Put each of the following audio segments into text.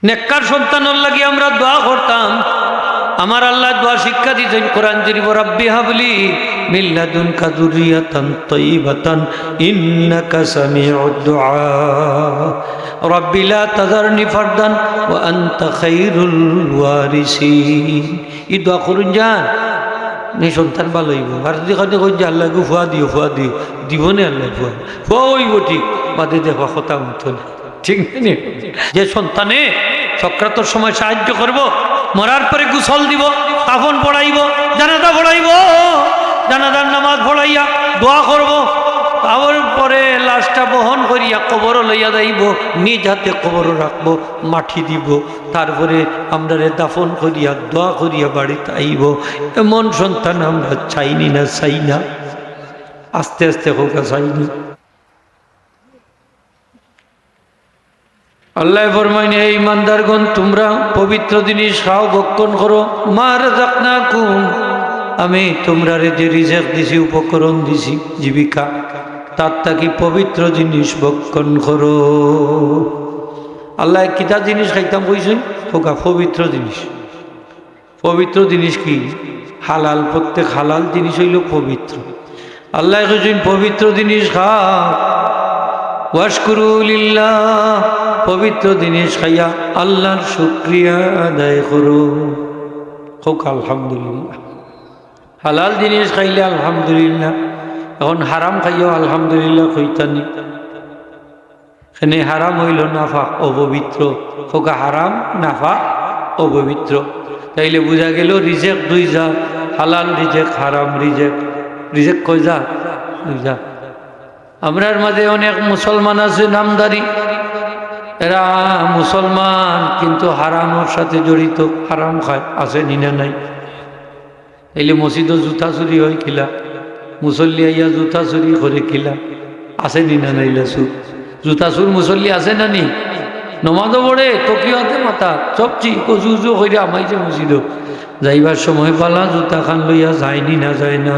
নেককার সন্তানের লাগি আমরা দোয়া করতাম। আমার আল্লাহ দোয়া শিক্ষা দিতেন কোরআন শরীফ, রাব্বি হাবলি মিন লাদুনকা যুররিয়াতান তাইয়্যিবাতান ইন্নাকা সামিউদ দুআ রাব্বি লা তাযারনি ফারদান ওয়া আনতা খায়রুল ওয়ারিসিন। এই দোয়া করুন যান, নে সন্তান ভালো হইব। আর যেখানে কই যে আল্লাহ গো ফুয়া দিও দিব না, আল্লাহ ফুয়া হইব ঠিক, বাদে দেখো কথা মতো না, ঠিক নেই। যে সন্তানে সক্রাতর সময় সাহায্য করব, মরার পরে গোসল দিব, কাফন পড়াইব, জানাজা পড়াইব, জানাজার নামাজ পড়াইয়া দোয়া করব, তারপর পরে লাশটা বহন করিয়া কবর লইয়া যাইব, নিজ হাতে কবর রাখবো, মাটি দিব, তারপরে আমরা দাফন করিয়া দোয়া করিয়া বাড়িতে আইব। এমন সন্তান আমরা চাইনি না, চাই না, আস্তে আস্তে হোক চাইনি। আল্লাহ ফরমাইন, এই ইমানদারগণ তোমরা পবিত্র জিনিস খাও, ভক্ষণ করো। মা রাযাকনাকুম, আমি তোমরা যে রিজিক দিছি, উপকরণ দিছি, জীবিকা, তার থাকি পবিত্র জিনিস ভক্ষণ করো। আল্লাহ কিতা জিনিস খাইতাম কইছেন? হোকা পবিত্র জিনিস। পবিত্র জিনিস কি? হালাল, প্রত্যেক হালাল জিনিস হইল পবিত্র। আল্লাহ কইছেন পবিত্র জিনিস খাও। ওয়াশকুরু লিল্লাহ, পবিত্র জিনিস খাইয়া আল্লাহর শুকরিয়া আদায় করো। হোক আলহামদুলিল্লাহ। হালাল জিনিস খাইলে আলহামদুলিল্লাহ, এখন হারাম খাইও আলহামদুলিল্লাহ কইতানি। এখানে হারাম হইল নাফাক, অপবিত্র। হোকা হারাম, নাফাক, অপবিত্র। তাইলে বোঝা গেল রিজেক দুই যা, হালাল রিজেক, হারাম রিজেক। রিজেক কই যা? দুই যা। আমরার মাঝে অনেক মুসলমান আছে নামদারি, এরা মুসলমান কিন্তু হারামের সাথে জড়িত, হারাম খায়, আছে নিনা নাই। তাইলে মসজিদও জুতা চুরি হয় কিলা, মুসল্লি আইয়া জুতা চুরি করে কিলা, আছে নিনা নাইলা চুর, জুতা চুর মুসল্লি আছে না নি? নমাজও পড়ে, তকিও হাতে মাথা, সবচেয়ে কচু উজু করে আমাইছে মসজিদও, যাইবার সময় পালা জুতা খান লইয়া যায়নি না, যায় না।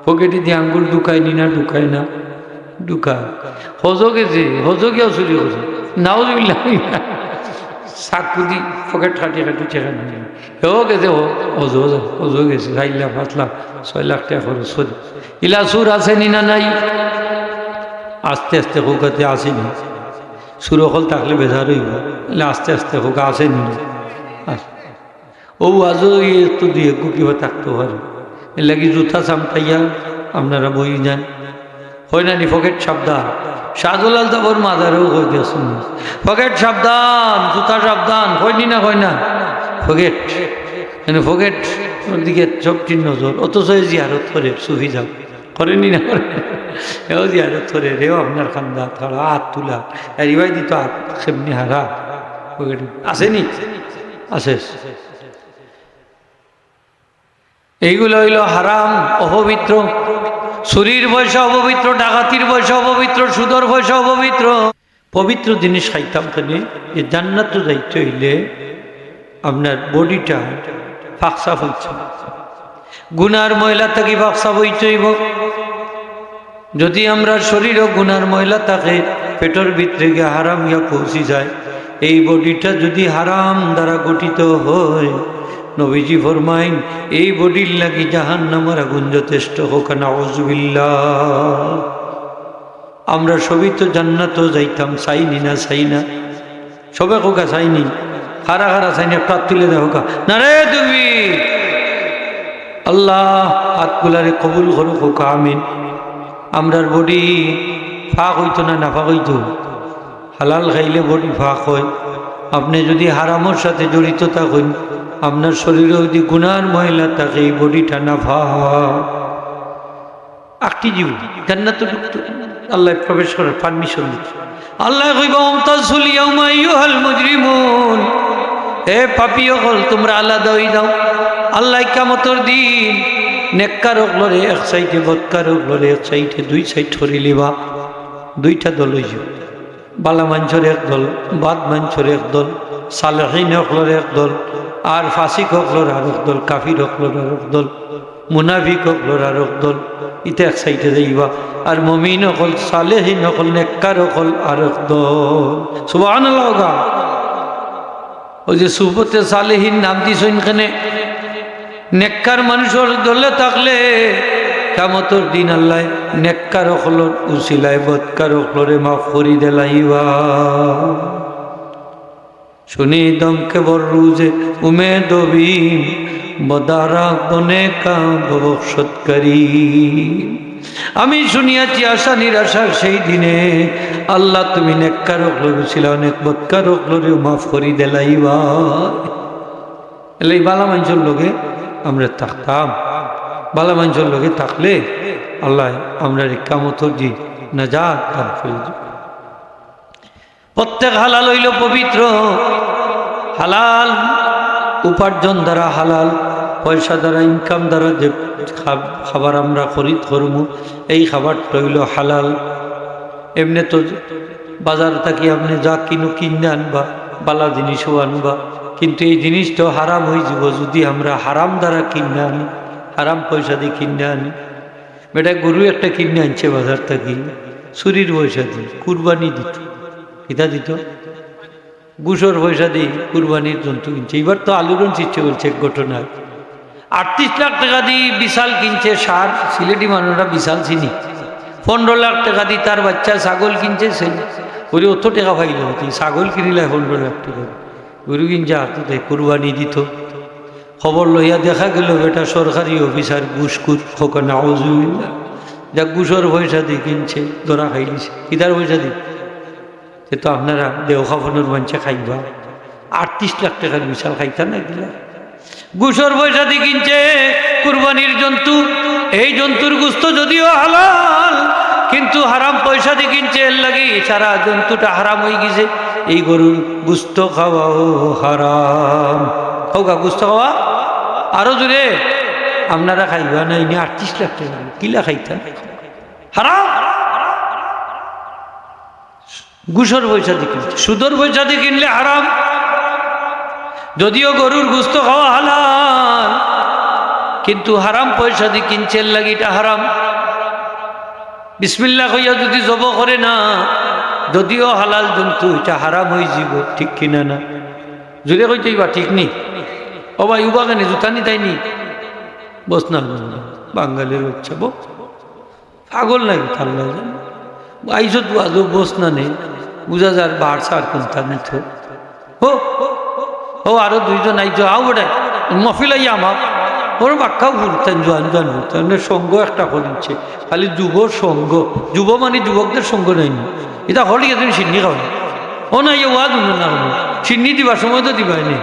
পকেটে দিয়ে আঙ্গুল ঢুকায়নি না, ঢুকায় না, ঢুকায়। হজো গেছে, হজো গিয়েও চুরি করছে, নাউজুবিল্লাহ। চাকু দি পকেট কাটি কাটি টেকা নিয়ে হেও গেছে, হজো গেছে, 4 লাখ 5 লাখ 6 লাখ টাকা খরচ করে। ইলা সুর আছে নি না নাই? আস্তে আস্তে হোকাতে আসেনি। সুর অকল থাকলে বেজার হইব, আস্তে আস্তে হোকা আসেনি। ও আজও একটু দিয়ে কিবা থাকতে পারে, এর লাগি জুতা চামটাইয়া আপনারা বই যান, হয় না নি? পকেট সাবধান। শাহজলাল তাবর মাদারেও কই দিয়েছেন, পকেট সাবধান, জুতা সাবধান, হয়নি না? হয় না? পকেট পকেট দিকে সবটি নজর। অথচ জিয়ারত করে সুফি যাও, করেনি না? করে এও জিয়ারত করে রেও আপনার খান্দা থাড়া হাত তুলা এরিবাই দিত হাত সেমনি হারা পকেট আসেনি? আছে। এইগুলো হইল হারাম, অপবিত্র। চুরির পয়সা অপবিত্র, ডাকাতির পয়সা অপবিত্র, সুদর পয়সা অপবিত্র। পবিত্র জিনিস খাইতাম কেন? যে জান্নাত যাইতে হইলে আপনার বডিটা ফাঁকসাফ হইছে, গুনার ময়লা থাকি ফাঁকসাফ হইতে হইব। যদি আমরা শরীরও গুনার ময়লা থাকে, পেটের ভিতরে গিয়ে হারাম গিয়া পৌঁছি যায়, এই বডিটা যদি হারাম দ্বারা গঠিত হয়, নবীজি ফরমাইন এই বডির লাগি জাহান্নামের আগুন যথেষ্ট হোক। নাউযুবিল্লাহ। আমরা সবই তো জান্নাতও যাইতাম, চাইনি না? চাই না? সবে হোকা চাইনি? হারা হারা চাইনি? একটা হাত তুলে দেয় হোকা না রে তুমি। আল্লাহ হাতগুলারে কবুল করো হোকা, আমিন। আমরার বডি ফাঁক হইতো না, না ফাঁক হইতো? হালাল খাইলে বডি ফাঁক হয়। আপনি যদি হারামের সাথে জড়িত থাকেন, আপনার শরীরে যদি গুনার মহিলা থাকে, এই বডিটা না ফাঁক। আকটি জীব জান্নাতে ঢুকতো, আল্লাহ প্রবেশ করার পারমিশন দিচ্ছে। আল্লাহ কইবা আমতাজুল ইয়াউমা আইয়ুহাল মুজরিমুন, হে পাপী হল তোমরা আলাদা হয়ে যাও। আল্লাহ কিয়ামতের দিন নেককার হলরে এক সাইডে, বদকার হলরে এক সাইডে, 2 সাইড করে লিবা। 2টা দল হইব, বালা মানুষের এক দল, বাদ মানুষের এক দল, সালেহিন হলরে এক দল, আর ফাসিক হকলর আর এক দল, কাফির হকলর আর এক দল, মুনাফিক হকলর আর এক দল। ইটা এক সাইডে যাইবা। আর মুমিন হকল, সালেহিন হকল, নেককার হকল আর এক দল। সুবহানাল্লাহ। ওই যে সুফতে সালেহীন নাম দিছেন এখানে নেককার মানুষের দলে থাকলে কিয়ামতের দিন আল্লাহ নেককার হলর উসিলায় বদকার হলরে মাফ করি দেলাইবা শুনি দমকে বর রুজে উমেদ বিম বদারা বনে কা ববসৎকারী আমি শুনিয়াছি আশা নিরাশার সেই দিনে আল্লাহ তুমি নেককার হলর উসিলা অনেক বদকার হলরে মাফ করি দেলাইবা এই বালা মানুষের লোকে আমরা থাকতাম বালা মানুষের লোকে থাকলে আল্লাহ আমরা কিয়ামতের দিন নাজাত দান করে দিবেন প্রত্যেক হালাল হইল পবিত্র হালাল উপার্জন দ্বারা হালাল পয়সা দ্বারা ইনকাম দ্বারা যে খাবার আমরা খরিদ করব এই খাবারটা হইল হালাল এমনি তো বাজার থেকে আপনি যা কিনে আনবা বালা জিনিসও আনবা কিন্তু এই জিনিসটা হারাম হয়ে যাব যদি আমরা হারাম দ্বারা কিনে আনি হারাম পয়সা দিয়ে কিনে আনি বেটা গরু একটা কিনে আনছে বাজার থেকে চুরির পয়সা দিয়ে কুরবানি দিত কিতা দিত গুসর পয়সা দিয়ে কুরবানির জন্তু কিনছে এবার তো আলুরন সৃষ্টি করছে এক ঘটনায় 38 লাখ টাকা দিয়ে বিশাল কিনছে সার সিলেটি মানুষরা বিশাল চিনি 15 লাখ টাকা দিয়ে তার বাচ্চা ছাগল কিনছে ছেলে ওরে অত টাকা পাইল ছাগল কিনিলে 15 লাখ টাকা গরু কিনছে হাতে কুরবানি দিত খবর লইয়া দেখা গেল বেটা সরকারি অফিসার ঘুষকুর খোকা নাউজুবিল্লাহ যা ঘুষর পয়সা দিয়ে কিনছে ধরা খাইলিছে কিদার পয়সা দিয়ে সে তো আপনারা দেহ খাফনের মানুষে খাইবা 38 লাখ টাকার বিশাল খাইতা না গেলা ঘুষর পয়সা দিয়ে কিনছে কুরবানির জন্তু এই জন্তুর গোশত যদিও হালাল কিন্তু হারাম পয়সা দিয়ে কিনছে এর লাগি সারা জন্তুটা হারাম হয়ে গেছে এই গরুর গোশত খাওয়াও হারাম হোক গোশত খাওয়া আরো জোরে আপনারা খাইবা না ইনি 38 লাখ টাকা কিলা খাইতা হারাম ঘুষর পয়সা দিয়ে কিনছে সুদর পয়সা দিয়ে কিনলে হারাম যদিও গরুর গোশত খাওয়া হালাল কিন্তু হারাম পয়সা দিয়ে কিনছে লাগি এটা হারাম বিসমিল্লাহ কইয়া যদি জব করে না যদিও হালাল জন্তু এটা হারাম হয়ে যাব ঠিক কিনা না যদি কইতেই বা ঠিক নেই ও ভাই উবাগানে জুতানি তাইনি বস না বাঙালির হচ্ছে পাগল নাই থাল্লা আইসত বাজো বস না নেই বুঝা যার বার সার কোনটা নিত ও আরো দুইজন আইজ আও বেটাই মফিলাই আমার ওর বাক্কাও ঘুরতেন জোয়ান ঘুরতেন সঙ্গ একটা করিচ্ছে খালি যুবর সঙ্গ যুব মানে যুবকদের সঙ্গ নাইনি এটা হলি এদিন সিন্নি খাওয়া ও নাই ওয়া দুনো না হলো সিন্নি দিবার সময় তো দিবাই নেই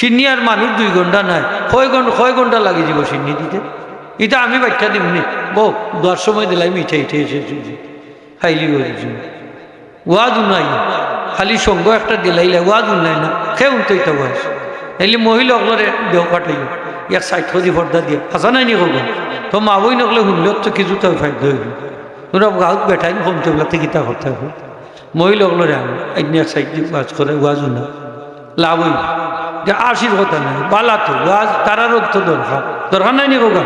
সিন্নি আর মানুষ 2 ঘন্টা নাই কয় ঘন্টা লাগে যাব সিন্নি দিতে এটা আমি বাচ্চা দিব নি বউ দেওয়ার সময় দিলাই মিঠাই এসে খাইলি বলেছি ওয়াজু নাই খালি সঙ্গ একটা দিলাইলে ওয়াজু নাই না কেউ তো এটা বয়স এলি মহিলা অগলরে দেহ পাঠাইল ইয়ার সাইড খোঁজি ফর্দা দিয়ে হাসা নাই নি করবো তো মা বই নকলে শুনলেও তো কিছু তো ফায়দা হইল তোরা গাঁত বেঠাই কমতে বলাতে গীতা করতে হবে মহিলা অগলরে আমি একদিন এক সাইড দিয়ে ওয়াজ করে ওয়াজু না লাভ হইল যে আশির কথা নাই বালা তো ওয়াজ তারারও তো দরকার নাই নি কোকা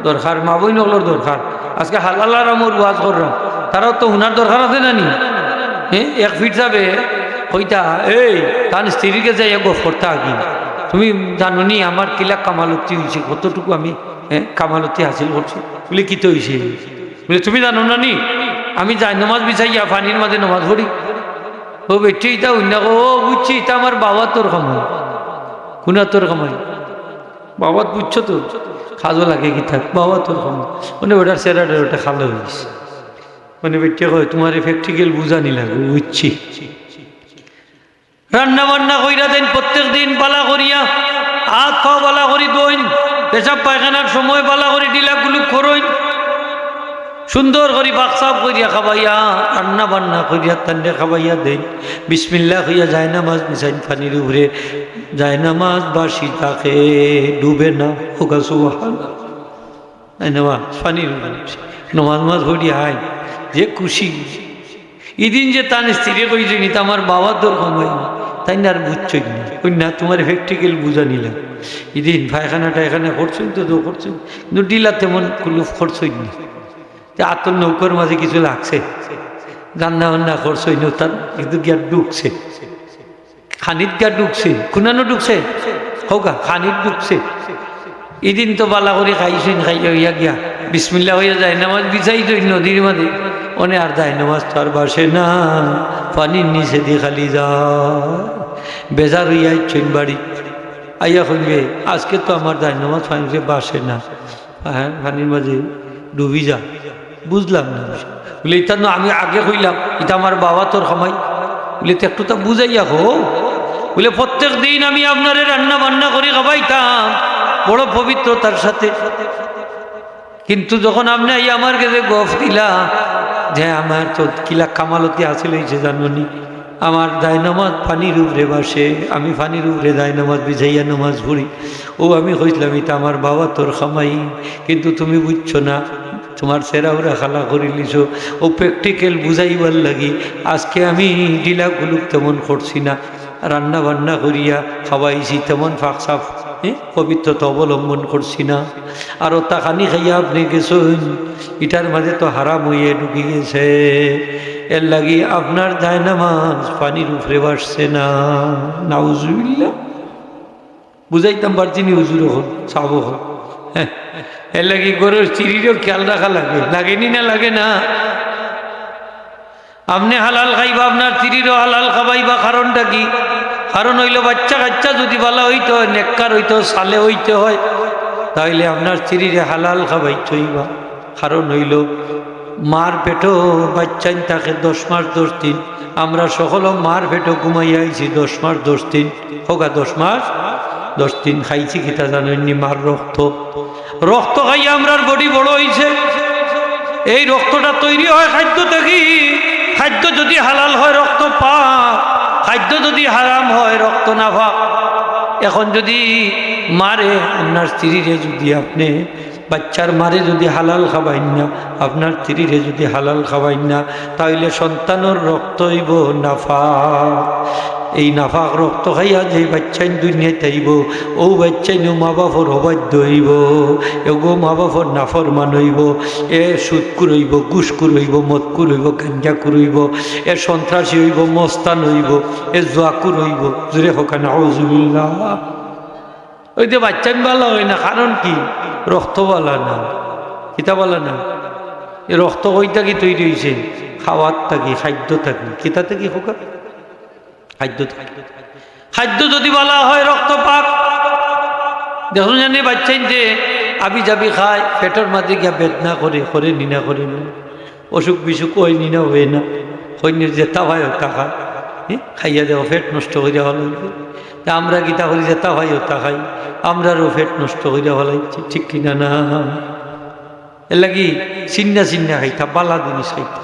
দরকার মা বই নকলোর দরকার আজকে হালালার আমার ওয়াজ করলাম তারাও তো হুনার দরকার আছে না নি হ্যাঁ 1 ফিট যাবে হইতা এই তার স্ত্রীকে যাই গফ করতে আগে তুমি জানো নি আমার কিলা কামালতি হয়েছে কতটুকু আমি কামালতি হাসিল করছি বলে কি তো হয়েছে বলে তুমি জানো না নি আমি যাই নমাজ বিছাইয়া পানির মাঝে নমাজ পড়ি ও বেটি এটা অন্য ও বুঝছি এটা আমার বাবা তোর কামাই কুনা তোর কামাই বাবা বুঝছো তো খাজো লাগে কি থাক বাবা তোর কামাই মানে ওটার সেরাটা ওটা খালো হয়েছে মানে বেটি কয় তোমার প্র্যাকটিক্যাল বুঝানি লাগে বুঝছি রান্না বান্না কইরা দেন প্রত্যেক দিন বালা করিয়া হাত পা বালা করি দইন পেশাব পায়খানার সময় বালা করি ডিলাগুলো করইন সুন্দর করে বাকসাব করিয়া খাবাইয়া রান্না বান্না করিয়া তান্ডে খাবাইয়া দেন বিসমিল্লাহ কইয়া যায় নামাজ নিসাইন পানির উপরে যায় নামাজ বাসি তাকে ডুবে না হোকা সুবহানাল্লাহ নামাজ পানির উপরে নমাজ পড়িয়া আয় যে খুশি এদিন যে তার স্ত্রী কইছে নি আমার বাবার তোর কমাই তাই না আর বুঝছই না ওই না তোমার প্র্যাকটিক্যাল বুঝা নিলাম এদিন পায়খানাটা এখানে করছই তো করছই কিন্তু ডিলা তেমন কুলুফ করছই না যে আতর নৌকর মাঝে কিছু লাগছে রান্না বান্না করছই না তার কিন্তু গিয়া ঢুকছে খানিত গা ঢুকছে খুনানো ঢুকছে হোকা খানিত ঢুকছে এদিন তো বালা করে খাইছেন খাইয়া হইয়া গিয়া বিসমিল্লা হইয়া যায় নামাজ বিছাই তো নদীর মাঝে অনে আর যায় নামাজ তো আর বাসে না পানির নিচে দিয়ে খালি যায় বেজার হইয়া ইচ্ছেন বাড়ি আইয়া কইবে আজকে তো আমার যায় নামাজ পানিতে বাসে না হ্যাঁ পানির মাঝে ডুবি যা বুঝলাম না বলে এটা না আমি আগে কইলাম এটা আমার বাবা তোর খামাই বলে তো একটু তা বুঝাইয়া হো বলে প্রত্যেক দিন আমি আপনারে রান্না বান্না করে খাবাইতাম বড় পবিত্রতার সাথে কিন্তু যখন আপনি এই আমার কাছে গফ দিলা যে আমার তো কিলা কামালতি আসলে হয়েছে জানুনি আমার দায়নামাজ পানির উপরে বাসে আমি পানির উপরে দায়নামাজ বিছাইয়া নামাজ পড়ি ও আমি কইলাম এটা আমার বাবা তোর খামাই কিন্তু তুমি বুঝছো না তোমার সেরাউরা খালা করে লিছো ও প্র্যাকটিক্যাল বুঝাইবার লাগি আজকে আমি ডিলা গুলুক তেমন করছি না রান্না বান্না করিয়া খাওয়াইছি তেমন ফাঁক সাফ পবিত্রতা অবলম্বন করছি না আর তা খানি খাইয়া আপনি গেছেন এটার মাঝে তো হারাম হইয়ে ঢুকে গেছে এর লাগি আপনার দায়নামাজ পানির উপরে বাসছে না নাউজুবিল্লাহ বুঝাইতাম পারছি নি হুজুর হন সাবো হন হ্যাঁ এর লাগি গরুর চিড়িরও খেয়াল রাখা লাগেনি না লাগে না আপনি হালাল খাইবা আপনার চিড়িরও হালাল খাবাইবা কারণটা কি কারণ হইল বাচ্চা কাচ্চা যদি ভালো হইতে হয় নেককার হইতে হয় সালে হইতে হয় তাইলে আপনার চিড়িরে হালাল খাবাইতে হইবা কারণ হইল মার পেটও বাচ্চাইন তাকে 10 মাস 10 দিন আমরা সকল মার পেটও ঘুমাইয়া আইছি 10 মাস 10 দিন হোক 10 মাস 10 দিন খাইছি কিতা জানেননি মার রক্ত খাইয়া আমরার বডি বড় হইছে এই রক্তটা তৈরি হয় খাদ্য থেকে খাদ্য যদি হালাল হয় রক্ত পা খাদ্য যদি হারাম হয় রক্ত না পাক এখন যদি মারে আপনার স্ত্রীরে যদি আপনি বাচ্চার মারে যদি হালাল খাবাইন না আপনার স্ত্রীরে যদি হালাল খাবাইন না তাহলে সন্তানের রক্ত হইব নাফাক এই নাফাক রক্ত খাইয়া যে বাচ্চাইন দুনিয়াতে আইব ও বাচ্চাইনও মা বাপর অবাধ্য হইব এগো মা বাপর নাফরমান হইব এ সুদকুর হইব ঘুষকুর হইব মদকুর হইব গাঞ্জাকুর হইব এ সন্ত্রাসী হইব মস্তান হইব এ জোয়াকুর হইব জুড়ে হোক নাউজুবিল্লাহ ওই যে বাচ্চাইন ভালো হয় না কারণ কি রক্ত বলা না কিতা বলা না এ রক্ত কইটা কি তৈরি হয়েছে খাওয়ার থাকি খাদ্য থাকি কিতা থাকি হোকা খাদ্য যদি বলা হয় রক্ত পাক দেখুন জানি বাচ্চাই যে আবি যাবি খায় পেটের মাঝে গিয়া বেদনা করে নিনা করে না অসুখ বিসুখ ওই নিনা হয়ে না সৈন্যের যেতা হয় ওটা খায় খাইয়া দেওয়া পেট নষ্ট হয়ে যাওয়া লাগবে তা আমরা গীতা করি যেতা হয় ওটা খাই আমরারও পেট নষ্ট হয়ে যাওয়া লাগছে ঠিক কিনা না এর লাগি চিন্না খাইতা বালা জিনিস খাইতা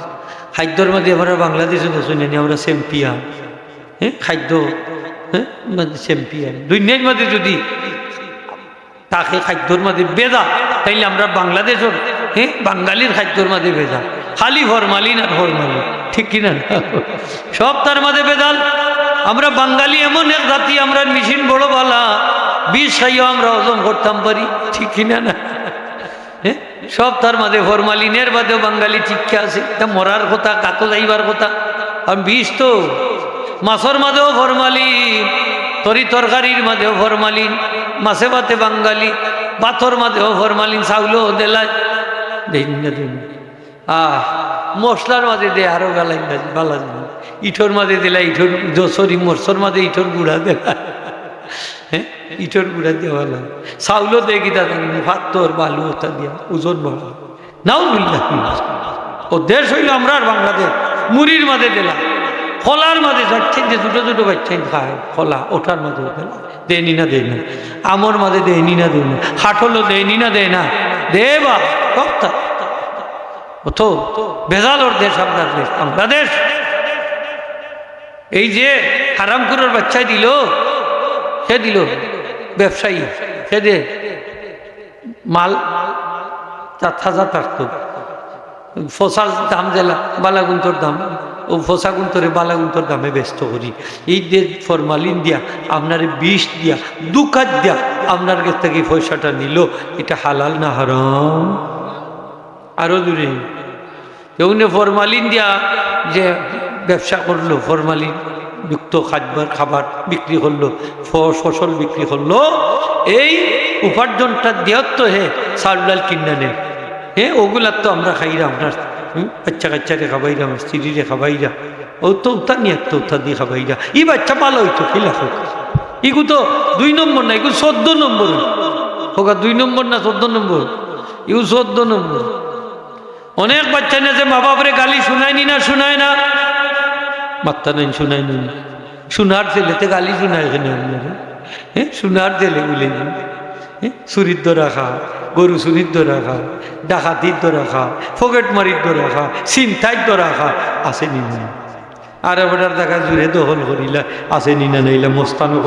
খাদ্যর মাঝে আমরা বাংলাদেশে শুনি আমরা চ্যাম্পিয়ন খাদ্য চ্যাম্পিয়ন দুনিয়ার মধ্যে যদি তাকে খাদ্যর মাঝে বেজা তাইলে আমরা বাংলাদেশের বাঙালির খাদ্যর মাঝে বেজা খালি ফরমালিন আর ফরমালিন ঠিক কিনা সব তার মাঝে বেজাল আমরা বাঙালি এমন এক জাতি আমরা মেশিন বড় বালা বিষ খাইও আমরা হজম করতাম পারি ঠিক কিনা না সব তার মাঝে ফরমালিনের বাদেও বাঙালি ঠিক আছে তা মরার কথা কাতো যাইবার কথা আর বিষ তো মাছের মাঝেও ফরমালিন তরকারির মাঝেও ফরমালিন মাছে ভাতে বাঙালি ভাতর মাঝেও ফরমালিন চাউলও দেলায় দেন না মশলার মাঝে দে আরো গালাই বালা ইঠোর মাঝে দিলা ইঠোর সরি মরসর মাঝে ইঠোর গুড়া দেলা ইঠোর গুড়া দেওয়া লাগে চাউলও দে গিতা ভাতর বালু ওটা দিয়া ওজন বাড়া নাও বিল্লাহ ও দেশ হইল আমরা আর বাংলাদেশ মুড়ির মাঝে দিলা খোলার মাঝে যাচ্ছে যে ছোটো বাচ্চাই খায় খোলা ওটার মাঝে দেয়নি না দেয় না আমর মাঝে দেয়নি না দেয় না হাটলো দেয়নি না দেয় না দে বা কপ্তা ও তো বেজালোর দেশ আপনার দেশ বাংলাদেশ এই যে হারামখোরের বাচ্চাই দিল সে দিল ব্যবসায়ী সে দে মাল তাজা থাকতো ফসার দাম জেলা বালাগুন্তর দাম ও ফসা গুন্তরে বালাগুন্তর দামে ব্যস্ত করি এই যে ফরমালিন দিয়া আপনার বিষ দিয়া দুকাত দিয়া আপনার কাছ থেকে পয়সাটা নিল এটা হালাল না হারাম আরো দূরে কেউ ফরমালিন দিয়া যে ব্যবসা করলো ফরমালিন যুক্ত খাবার বিক্রি করলো, ফসল বিক্রি করলো, এই উপার্জনটা দেওয়ার তো হে চাউল ডাল কিনে নেন, হ্যাঁ ওগুলার তো আমরা খাইরা, আপনার বাচ্চা কাচ্চারে খাবাইরা, আমার স্ত্রীরে খাবাইরা, ও তো উত্তা নিয়ে তো উত্তা দিয়ে খাবাইরা, ই বাচ্চা ভালো হইতো কি লাখ ইগু তো 2 নম্বর না, এগু 14 নম্বর হোক, 2 নম্বর না 14 নম্বর, ইউ 14 নম্বর। অনেক বাচ্চা না যে মা বাপরে গালি শুনায়নি না, শুনায় না, মাত্তা নেই শুনায় নি, সোনার ছেলেতে গালি শুনায় এখানে আপনারা, হ্যাঁ সোনার ছেলে বলে, হ্যাঁ চুরির দরা খা, গরু চুরির দরা খা, ডাকাতির দরা খা, পকেট মারির দরা খা, চিন্তায় দরা খা, আছে নি না? আর এবার দেখা জুড়ে দখল করিলা, আছে নি না নাইলা মোস্তানো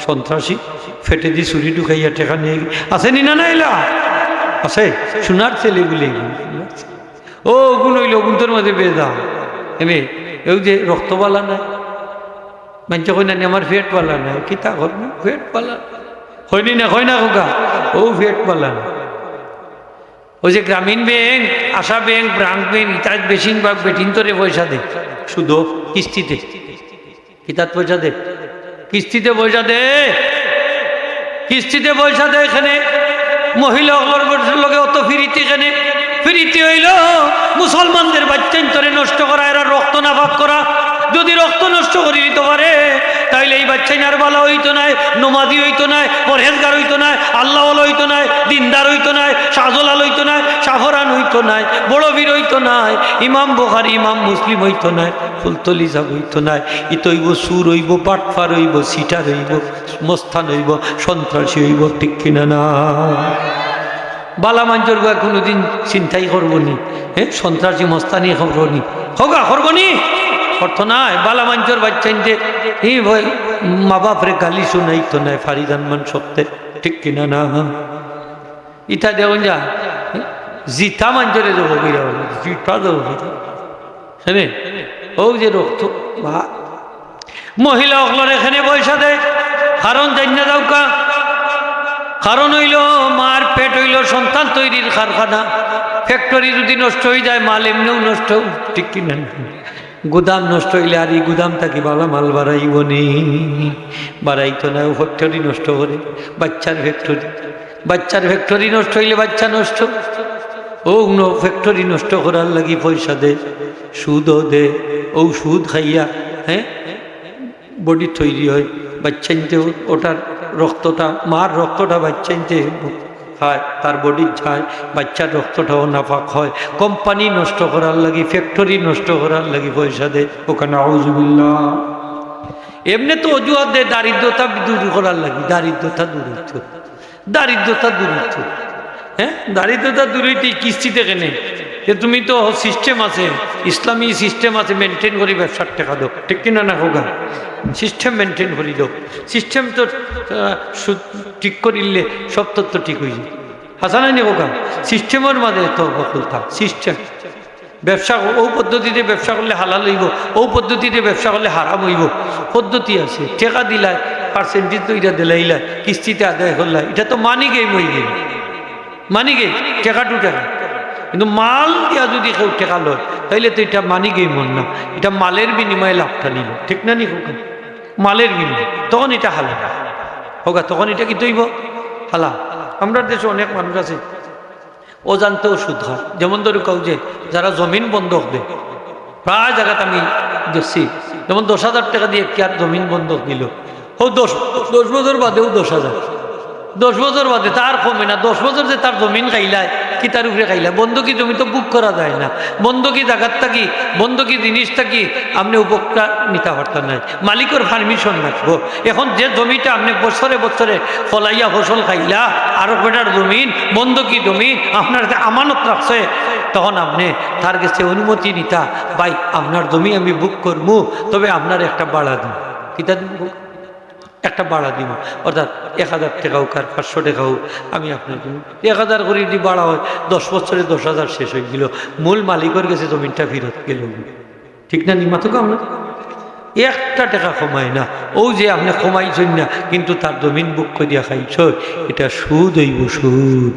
সন্ত্রাসী ফেটে দি চুরি ঢুকাইয়া টেকা নিয়ে আছে নি না নাইলা? আছে সোনার ছেলে বলে, ও গুণ হইল গুন্তর মাঝে বেদা এমে, এই যে রক্তবালা নাই, মানুষ কই না আমার ফেট পালা নাই, কিতা করবো ফেট পালা হয়নি না, হয় না খোকা, ও ফেট পালা না। ওই যে গ্রামীণ ব্যাংক, আশা ব্যাংক, ব্রাঞ্চ ব্যাংক, ইতার বেশিরভাগ বেটিন তোরে পয়সা দে, শুধু কিস্তিতে, কিতার পয়সা দে, কিস্তিতে পয়সা দে, কিস্তিতে পয়সা দে। এখানে মহিলা লগে অত ফিরিতে, এখানে ফিরিতে হইল মুসলমানদের বাচ্চা তোরে নষ্ট করা, এরা রক্ত নাফাক করা। যদি রক্ত নষ্ট করে দিতে পারে তাইলে এই বাচ্চাই আর ভালো হইতো না, নমাজি হইতো না, পরহেজগার হইতো না, আল্লাহ হইতো না, দিনদার হইতো না, শাহজলাল হইতো না, শাহরান হইতো না, বড় বীর হইতো না, ইমাম বুখারী ইমাম মুসলিম হইতো না, ফুলতলি সাহেব হইতো না। ইতো হইব সুর হইব, বাটফার হইব, সিটার হইব, মস্তান হইব, সন্ত্রাসী হইব, ঠিক কিনা না? বালা মাঞ্জর গা কোনোদিন চিন্তাই করবো নি, হ্যাঁ সন্ত্রাসী মস্তানি করবো নি, হোগা করবো নি, অর্থ নাই। বালা মাঞ্চর বাচ্চাইতে এই ভয় মা বাপরে গালি শুনাইতো নাই, ফারিদান মান সপ্তে, ঠিক কিনা না? ইটা দেখুন যা জিতা মাঞ্চরে দেবো বিরা, জিতা দেবো হ্যাঁ, ও যে রক্ত বা মহিলা অকলর এখানে পয়সা দেয়, কারণ জানি না দাও কা, কারণ হইল মার পেট হইল সন্তান তৈরির কারখানা, ফ্যাক্টরি যদি নষ্ট হয়ে যায় মাল এমনিও নষ্ট, ঠিক কিনা? গুদাম নষ্ট হইলে আর এই গুদাম থাকি বালা মাল বাড়াইব নি, বাড়াইতো না, ফ্যাক্টরি নষ্ট করে, বাচ্চার ফ্যাক্টরি, বাচ্চার ফ্যাক্টরি নষ্ট হইলে বাচ্চা নষ্ট, ও ফ্যাক্টরি নষ্ট করার লাগি পয়সা দে, সুদও দে, ও সুদ খাইয়া হ্যাঁ বডি তৈরি হয়, বাচ্চাইতে ওটার রক্তটা, মার রক্তটা বাচ্চাইতে খায়, তার বডির যায়, বাচ্চার রক্তটাও নাফাক হয়, কোম্পানি নষ্ট করার লাগি, ফ্যাক্টরি নষ্ট করার লাগি পয়সা দেয়, ওখানে আউযুবিল্লাহ। এমনি তো অজুহাত দেয় দারিদ্রতা দূর করার লাগি, দারিদ্রতা দূর হইতো, দারিদ্রতা দূর হইতো, হ্যাঁ দারিদ্রতা দূর হইতে কিস্তিতে কেনে, যে তুমি তো সিস্টেম আছে, ইসলামী সিস্টেম আছে, মেনটেন করি ব্যবসার টাকা দাও, ঠিক কিনা না হোগা? সিস্টেম মেনটেন করি দাও, সিস্টেম তো ঠিক করিলে সব তত্ত্ব ঠিক হয়ে যায়, হাসা নাই হোগা? সিস্টেমের মাঝে তো বকুল থাক, সিস্টেম ব্যবসা ও পদ্ধতিতে ব্যবসা করলে হালাল হইব, ও পদ্ধতিতে ব্যবসা করলে হারাম হইব, পদ্ধতি আছে। টেকা দিলায় পার্সেন্টেজ তো এটা দিলাইলা, কিস্তিতে আদায় করলা, এটা তো মানি গেম হয়ে গেল, মানি গে টেকা টু টাকা। কিন্তু মাল দিয়া যদি কেউ টেকা লয় তাইলে তো এটা মানি গেই মন না, এটা মালের বিনিময়ে লাভটা নিল, ঠিক না নি হোক? মালের বিনিময়, তখন এটা হালা হোক, তখন এটা কি তৈব হালা। আমরা দেশে অনেক মানুষ আছে অজান্তেও সুদ হয়, যেমন ধরো কাউ যে যারা জমিন বন্ধক দেয়, প্রায় জায়গাতে আমি দেখছি, যেমন 10,000 টাকা দিয়ে কি আর জমিন বন্ধক দিল, ও 10 বছর বাদেও 10,000, 10 বছর বাদে তার কমে না, 10 বছর যে তার জমিন খাইলায় কি তার উপরে খাইলা। বন্ধকি জমি তো বুক করা যায় না, বন্ধকি জায়গার থাকি, বন্ধকি জিনিস থাকি আপনি উপকার নিতে পারতেন নাই, মালিকের পারমিশন রাখবো। এখন যে জমিটা আপনি বছরে বছরে ফলাইয়া ফসল খাইলা, আরো বেটার জমিন বন্ধকি জমি আপনার আমানত রাখছে, তখন আপনি তার কাছে অনুমতি নিতা, ভাই আপনার জমি আমি বুক করবো, তবে আপনার একটা বাড়া দিন, কিতা দিব, একটা বাড়া দিব, অর্থাৎ 1,000 টাকা হোক আর 500 টাকা হোক, আমি আপনার জমি 1,000 করে যদি বাড়া হয় 10 বছরে 10,000 শেষ হয়ে গেল, মূল মালিকের কাছে জমিনটা ফেরত গেল, ঠিক না? নিমা তো আমরা একটা টাকা কমায় না, ও যে আপনি কমাইছেন না কিন্তু তার জমিন বুক করিয়া খাইছ, এটা সুদ হইব, সুদ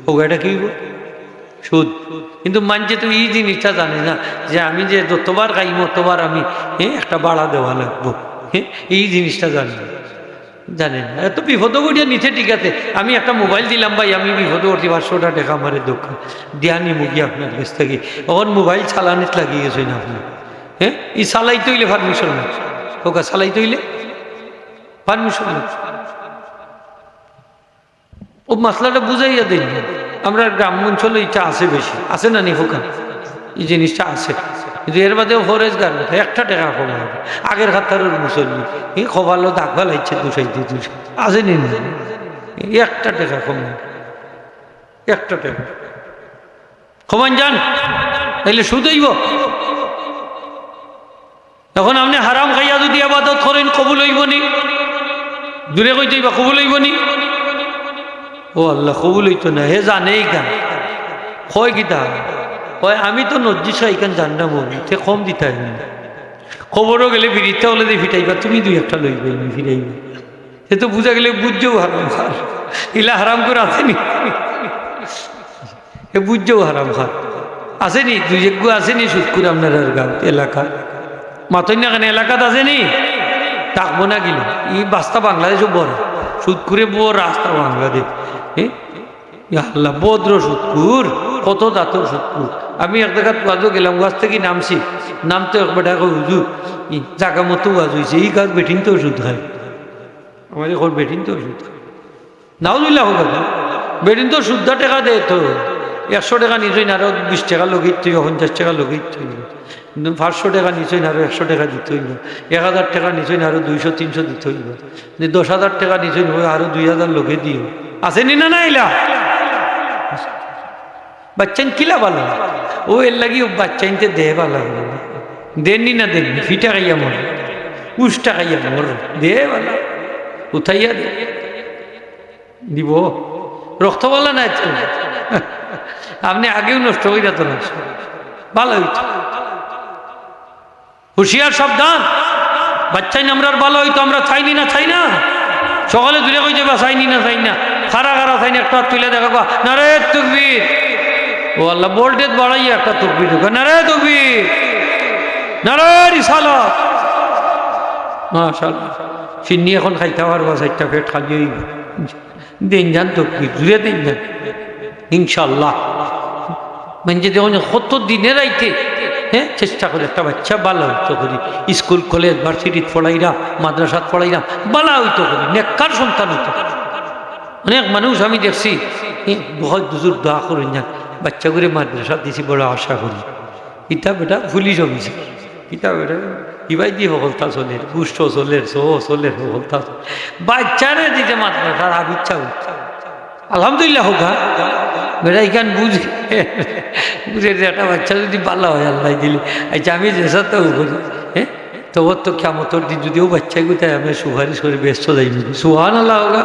হোক, এটা কি হইব? সুদ। কিন্তু মানছে তো এই জিনিসটা জানে না যে আমি যে যতবার খাইম ততবার আমি একটা বাড়া দেওয়া লাগবো, এই জিনিসটা জানি না, জানেন না। এত বিপদ করিয়া নিচে, ঠিক আছে আমি একটা মোবাইল দিলাম ভাই, আমি বিপদ করছি 500টা টাকা আমার দুঃখ দিয়া নিমু গিয়ে আপনার কাছ থেকে, এখন মোবাইল চালানিত লাগিয়ে গেছে না আপনার, ই চালাইতে হইলে পারমিশন না, ওকা চালাইতে হইলে পারমিশন না। ও মশলাটা বুঝাইয়া দেন। আমরা গ্রাম অঞ্চলে এটা আছে, বেশি আছে না নি হোকা, এই জিনিসটা আছে। কিন্তু এর বাদেও ফরেজ গান একটা টাকা কমে হবে। আগের হাতার মুসল্লি এই খোবালো দাগ ভালাইছে দুসাইতে দুসাই আছে নি, একটা টাকা কমে হবে, একটা টাকা কমান যান তাইলে সুদইব। এখন আপনি হারাম খাইয়া যদি আবাদত করেন কবুল হইব নি? দূরে কইতে কবুল হইব নি? ও আল্লাহ কবুল হইতো না, হে জানেই গান কয় গীতা কয় আমি তো নজ্জিস এখান জানলাম তে কম দিতে হবে, খবরও গেলে ফিরিতে হলে দিয়ে ফিটাইবা, তুমি দুই একটা লইবে ফিরাইবে, সে তো বুঝা গেলে বুঝছেও হারাম খার, ইলা হারাম করে আসেনি, এ বুঝছেও হারাম খার আসেনি, দুই এক আসেনি সুদ করে আপনার গাঁও এলাকা মাতই না কেন এলাকাত আসেনি, ডাকবো না গেলে এই বাস্তা বাংলাদেশও বড় সুদ করে বড় রাস্তা বাংলাদেশ, আল্লাহ বদ্র সুদকুর, কত দাঁতর সুদকুর। আমি এক জায়গায় ওয়াজও গেলাম, ওয়াজ থেকে নামছি, নামতে একবার ডাকা হুজুর জায়গা মতো ওয়াজ হয়েছে, এই কাজ বেঠিন তো ওষুধ খায়, আমার এখন বেঠিন তো ওষুধ খায়, নাও দিল্লা হোক বেঠিন তো শুদ্ধ টাকা দেয় তো, 100 টাকা নিচই না আরো 20 টাকা লগিয়ে তুই, 50 টাকা লগিয়ে তুই, কিন্তু 500 টাকা নিচই না আরো 100 টাকা দিতে হইব, 1000 টাকা নিচই না আরো 200-300 দিতে হইব, 10,000 টাকা নিচই না আরো 2000 লোকে দিও, আসেনি না না এলা বাচ্চান কিলা ভালো ও এর লাগি ও বাচ্চাইনতে দে ভালো দেননি না দেননি ফিটা খাইয়া মর, উষ্টা খাইয়া মর, দে ভালো উঠাইয়া দে দিব, রক্তবালা না আপনি আগেও নষ্ট হয়ে যেত না, ভালো হইতো, হুশিয়ার সাবধান, বাচ্চাই না আমরা ভালো হইতো, আমরা চাইনি না, চাই না, সকালে দূরে কই যাবা চাইনি না, চাই না, খারা খারা চাইনি, একটা তুলে দেখা না রে তুকবীর, ও আল্লাহ ভোল্টেজ বাড়াইয়া একটা তুকবীর ঢুকা, না রে তুকবীর, না রে রিসালাত, মাশাআল্লাহ চিন্নি এখন খাইতে পারবা, 4টা পেট খালি হইব, দিন যান তুকবীর দূরে দিন যান ইনশাআল্লাহ। মানে দেখুন কত দিনের আইতে চেষ্টা করে একটা বাচ্চা ভালো হইতো করি, স্কুল কলেজ ভার্সিটিত পড়াইরা, মাদ্রাসাত পড়াইরা ভালো হইতো করি, নেককার সন্তান হইতো। অনেক মানুষ আমি দেখছি বহুত দুজুর দোয়া করেন যান, বাচ্চা করে মাদ্রাসা দিছি বড় আশা করি, কিতাব এটা পুলিশ অফিসার, কিতাব এটা ইবাই দিয়ে হলতা চলে, পুষ্ট চলে, সহ চলে, হলতা বাচ্চারে দিতে মাদ্রাসার আবিচ্ছা হচ্ছে, আলহামদুলিল্লাহ হোক বেটা এখান বুঝে বুঝে একটা বাচ্চা যদি পাল্লা হয় আল্লাহ দিলে, আচ্ছা আমি যেসা তো করি, তোর তো কেমতর দিন যদিও বাচ্চা কোথায় আমি সুপারিশ করে ব্যস্ত যাইনি, সুহান আল্লাহ হোক।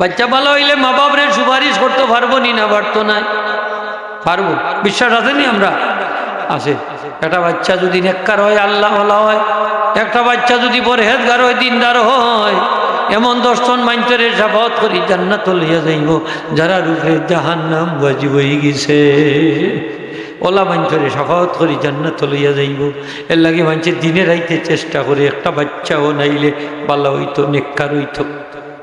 বাচ্চা ভালো হইলে মা বাপরে সুপারিশ করতে পারবো নি, না পারতো না, পারবো, বিশ্বাস আছে নি আমরা, আছে। একটা বাচ্চা যদি নেককার হয়, আল্লাহ হয়, একটা বাচ্চা যদি পরহেজগার হয়, দিনদার হয়, এমন 10 জন মানুষের শাফাত করি জান্নাত লইয়া যাইব, যারা রূপে জাহান্নাম বাজিব হয়ে গেছে, ওলা মানুষের শাফাত করি জান্নাত লইয়া যাইব। এর লাগে মানুষের দিনে রাইতে চেষ্টা করে, একটা বাচ্চাও নাইলে ভালো হইতো, নেককার হইতো,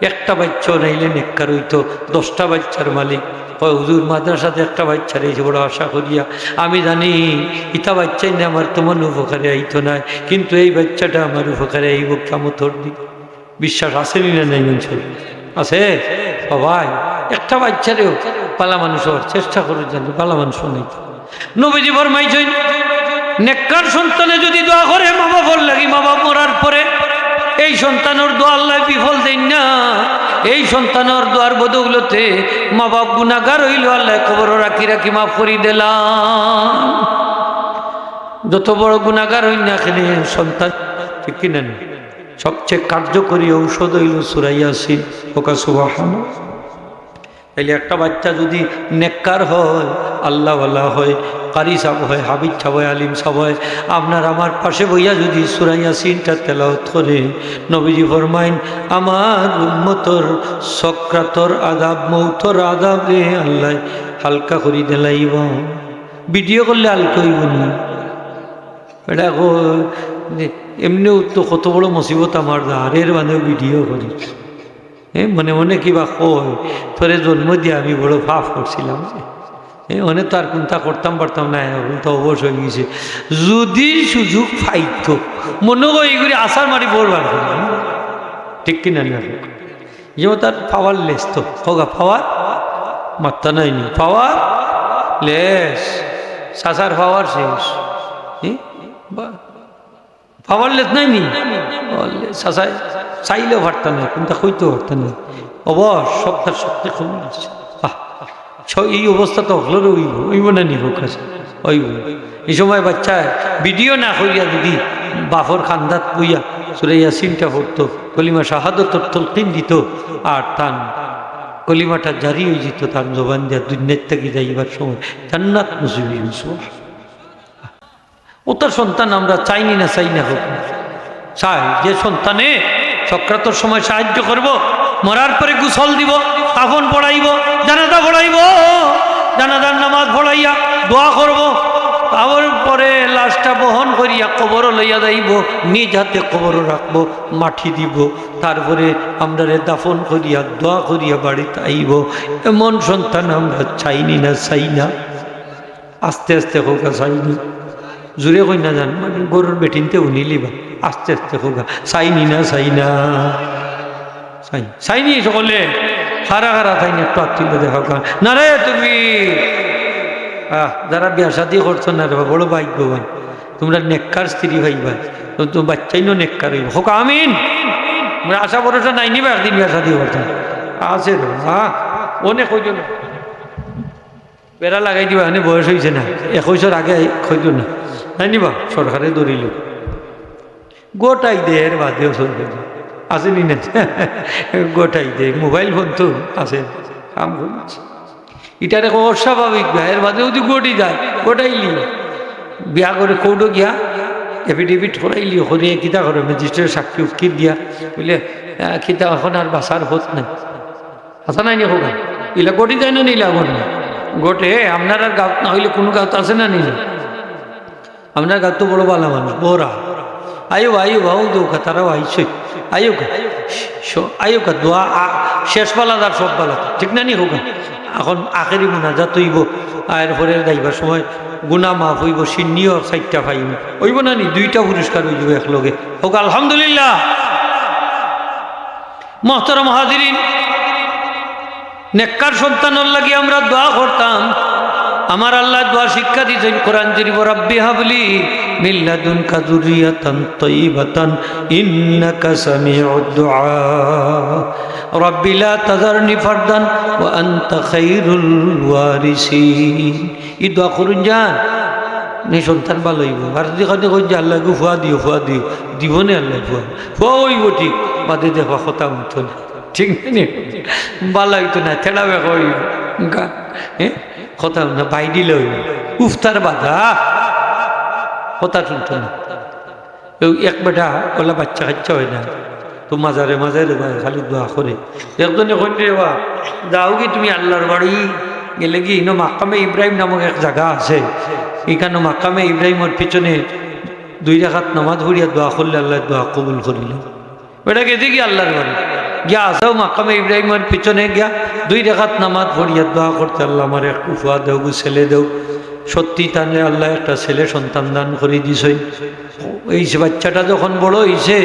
একটা বাচ্চাও নাইলে নেককার হইতো, 10টা বাচ্চার মালিক হুজুর মাদ্রাসাতে একটা বাচ্চার এই বড় আশা করিয়া, আমি জানি ইটা বাচ্চাই না আমার তোমার উপকারে আইতো না, কিন্তু এই বাচ্চাটা আমার উপকারে আইব কিয়ামতের দিন। বিশ্বাস আসেনি না নাই মানুষের আছে বাবাই, একটা বাচ্চারেও পালা মানুষ হওয়ার চেষ্টা করে, জানি পালা মানুষ নেই। নবীজি ফরমাইছেন নেককার সন্তানে যদি দোয়া করে মা বাবার লাগি, মা বাপ মরার পরে এই সন্তানের দোয়া আল্লাহ বিফল দেন না, এই সন্তানের দোয়ার বদৌলতে মা বাপ গুনাহগার হইল, আল্লাহ কবর রাখি রাখি মাফ করি দিলাম। যত বড় গুনাহগার হই না কেন সন্তান, ঠিক কিনা, সবচেয়ে কার্যকরী ঔষধ হইল সূরা ইয়াসিন, ওকা সুবহানাল্লাহ। তাইলে একটা বাচ্চা যদি নেককার হয়, আল্লাহওয়ালা হয়, কারি সাহেব হয়, হাবিব সাহেব হয়, আলিম সাহেব হয়, আপনার আমার পাশে বইয়া যদি সূরা ইয়াসিনটা তেলাওয়াত করে, নবীজি ফরমাইন আমার উম্মতর সক্রাতর আযাব, মৌতর আযাব রে আল্লাহ হালকা করি দিলাইব। ভিডিও করলে হালকা হইব না, এটা এমনিও তো কত বড় মুসিবত আমার আরের মানে ভিডিও করি। মনে মনে কিবা কয় তোরে জন্ম দিয়ে আমি বড় পাপ করছিলাম, অনেক তো আর কোনটা করতাম পারতাম না, এখন তো অবশ্য হয়ে গেছে। যদি সুযোগ পাইত মনে হয় এইগুলি আশার মারি বলবার ঠিক কিনা না, যেমন তার পাওয়ার লেস তো হোগা, পাওয়ার মাত্রা নাই নি, পাওয়ার লেস, সাসার পাওয়ার শেষ, পাওয়ার লেস নাই নি, সাসায় চাইলেও পারতাম না, কিন্তু হইতেও পারতাম না, অবশ সপ্তাহ সপ্তাহে কমে যাচ্ছে। এই অবস্থা তো হলো ওইব না নিব কাছে ওইব। এই সময় বাচ্চা ভিডিও না করিয়া যদি বাফর খান্দাত বইয়া সূরা ইয়াসিনটা পড়তো, কলিমা শাহাদাতুত তালকিন দিত, আর তান কলিমাটা জারি হয়ে যেত তার জবান দিয়া দুনিয়ার থেকে যাইবার সময় জান্নাত নসিব হইছে। ও তার সন্তান আমরা চাইনি না, চাই না হোক, চাই যে সন্তানে সক্রাতর সময় সাহায্য করব, মরার পরে গোসল দিব, কাফন পড়াইব, জানাজা পড়াইব, জানাজার নামাজ পড়াইয়া দোয়া করব, তারপর পরে লাশটা বহন করিয়া কবর লইয়া যাইব, নিজ হাতে কবর রাখবো, মাটি দিব, তারপরে আমরা দাফন করিয়া দোয়া করিয়া বাড়িতে আইব। এমন সন্তান আমরা চাইনি না, চাই না, আস্তে আস্তে হোক, চাইনি জুড়ে কই না জান, মানে গরুর বেটিনতে উনিলিবা, আস্তে আস্তে হোক, চাইনি না, চাই না, চাই চাইনি সকলে খারা খারা চাইনি, একটু আত্মীয় দেখা না রে তুমি। যারা বিয়া শাদি করছো না রে বড় ভাগ্যবান, তোমরা নেককার স্ত্রী ভাইবা, তো বাচ্চাই নো নেককার হইব, হোক আমিন। আশা ভরসা নাই নিবা একদিন বিয়া শাদি করতাম আছে রে, অনেক হইত না, বেড়া লাগাই দিবা, এনে বয়স হয়েছে না, 21 আগে হইত না, তাই নিবা সরকারে ধরিল গোটাই দেহের বাদেও চলবে, আসেনি না গোটাই দে, মোবাইল ফোন তো আছে, কাম করছে এটার এখন অস্বাভাবিক, এর বাদে যদি গোটি যায় গোটাইলি বিয়া করে কৌটো গিয়া এফিডেভিট করাইলি, হরিয়ে কিতা করে ম্যাজিস্ট্রেট সাক্ষী উকি দিয়া বুঝলে খিতা এখন আর বাসার হোত নাই, আসা নাই নি হোক ইলা গোটি যায় না, নিলা গোট না গোটে আপনার আর গাঁত না হইলে কোনো গাঁত আছে না নিলে, আপনার গাঁত তো বড় বালা মানুষ বোরা আয়ো আয়ো বাউ দৌকা, তারাও আইসই আয়ো আয়ো কা দোয়া শেষ পালা তার সব পালা ঠিক না নি হোক। এখন আখেরি মোনাজাত হইব, আর পরে যাইবার সময় গুনাহ মাফ হইব, সিন্নিও 4টা পাইব, হইব না নি 2টা পুরস্কার হয়ে যাবে একলগে হোক, আলহামদুলিল্লাহ। মুহতারাম হাজিরিন, নেককার সন্তানের লাগি আমরা দোয়া করতাম, আমার আল্লাহ দোয়া শিক্ষা দিয়েছেন কোরআন শরীফ, রাব্বি হাবলি মিন লাদুনকা যুররিয়াতান তাইয়্যিবাতান ইন্নাকা সামিউদ দুআ, রাব্বি লা তাযারনি ফারদান ওয়া আনতা খায়রুল ওয়ারিসিন। এই দোয়া করুন যান, নে সন্তান ভালো হইব। আর যদি কাজে কই যে আল্লাহ গো ফুয়া দিও, ফুয়া দিও, দিব না আল্লাহ ফুয়া, ফুয়া হইব ঠিক, বাদে দেখো কথা উঠতো না, ঠিক নেই ভালো হইতো না, ঠেলা বেকা হইব, কথা না বাই দিলে হইব, উফতার বাধা কথা শুনতো না। এক বেটা ওলা বাচ্চা কাচ্চা হয় না, তো মাজারে মাজারে খালি দোয়া করে, একজনে কইন রে বা যাও কি তুমি আল্লাহর বাড়ি গেলে কি ইনো মাকামে ইব্রাহিম নামক এক জায়গা আছে, এখানে মাকামে ইব্রাহিমের পিছনে 2 রাকাত নামাজ পড়িয়া দোয়া করলে আল্লাহ দোয়া কবুল করিল। বেটা গেছে কি আল্লাহর বাড়ি গিয়া আসাও মাকামে ইব্রাহিমের পিছনে গিয়া 2 রাকাত নামাজ পড়িয়া দোয়া করতে, আল্লাহ আমার একটু ফুয়া দেও, ছেলে দেও। সত্যি তাহলে আল্লাহ একটা ছেলে সন্তান দান করে দিছেন। এই বাচ্চাটা যখন বড় হয়েছে,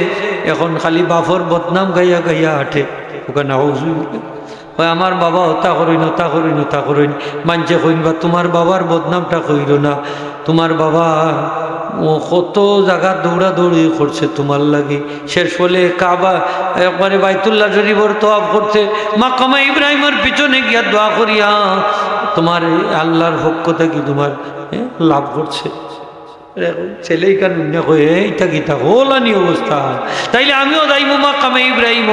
এখন খালি বাফর বদনাম গাইয়া গাইয়া হাঁটে, ওখানে হয় আমার বাবা হতা করিন, হতা করিন, হতা করিন, মানছে কইন বা তোমার বাবার বদনামটা কইল না, তোমার বাবা কত জায়গা দৌড়াদৌড়ি করছে তোমার লাগে, শেষ হলে কাবা একবারে বাইতুল্লাহ শরীফের তওয়াফ করছে, মাকামে ইব্রাহিমের পিছনে গিয়া দোয়া করিয়া তোমার আল্লাহর পক্ষ থেকে তোমার লাভ করছে। ছেলেই কান কয়ে এইটা গীতা হোলানি অবস্থা, তাইলে আমিও যাইমো মাকামে ইব্রাহিম,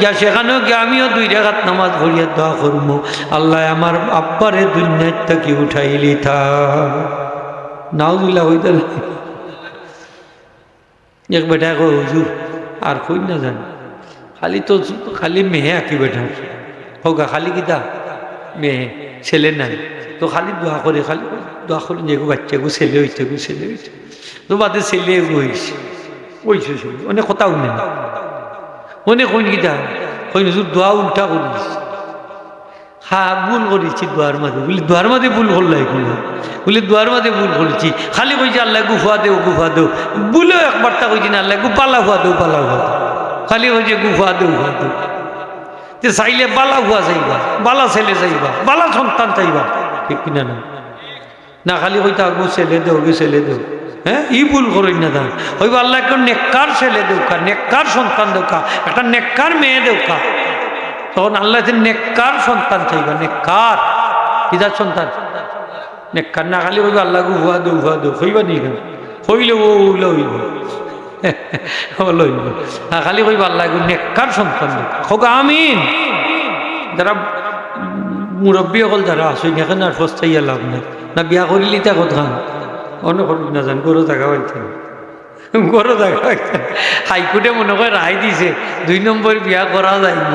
যা সেখানেও গিয়ে আমিও 2 রাকাত নামাজ পড়িয়া দোয়া করবো, আল্লাহ আমার আব্বারে দুনিয়ার থেকে উঠাইলি থা। নাউজুবিল্লাহ হইতে এক বেটা কো হুজুর আর কই না জানি, খালি মেহে আঁকি বেটা হোক, খালি কিতা মেহে, ছেলে নাই তো খালি দোয়া করে যে বাচ্চা গো ছেলে হইতে তো বাদে ছেলে হইছে অনেক কথাও নেই, অনেক কইন কিতা কইন হুজুর দোয়া উল্টা করিস, ভুল করেছি দোয়ার মাঝে, বলি দোয়ার মাঝে ভুল করলাই বলি দোয়ার মাঝে ভুল করেছি, খালি কইছি আল্লাহ গুফা দেও বলেও একবারটা কইছি না আল্লাহ পালা হুয়া দেও, খালি কইছে গুফা দেও যে চাইলে বালা হুয়া চাইবা, বালা ছেলে চাইবা, বালা সন্তান চাইবা, ঠিক কিনা না খালি কইতা গো ছেলে দেও, হ্যাঁ ই ভুল করেন না দান হইব আল্লাহ একটা নেককার ছেলে দেউকা, নেককার সন্তান দেউকা, একটা নেককার মেয়ে দেউকা, তখন আল্লাহ নেককার সন্তান চাইবা, নেককার কিদার সন্তান নেককার, না খালি কইবা আল্লাহ গো হুয়া দেও হইবা নি কেন হইলে হইব লইব, না খালি কইবা আল্লাহ গো নেককার সন্তান হোক আমিন। যারা মুরব্বী হল যারা আসেন এখানে আর ফস্তাইয়া লাভ নাই, না বিয়া করিলি তা কথা অন্য করি না জান, গরু জায়গা পাইতেন হাইকোর্টে মনে করে রায় দিছে 2 নম্বর বিয়া করা যাইব,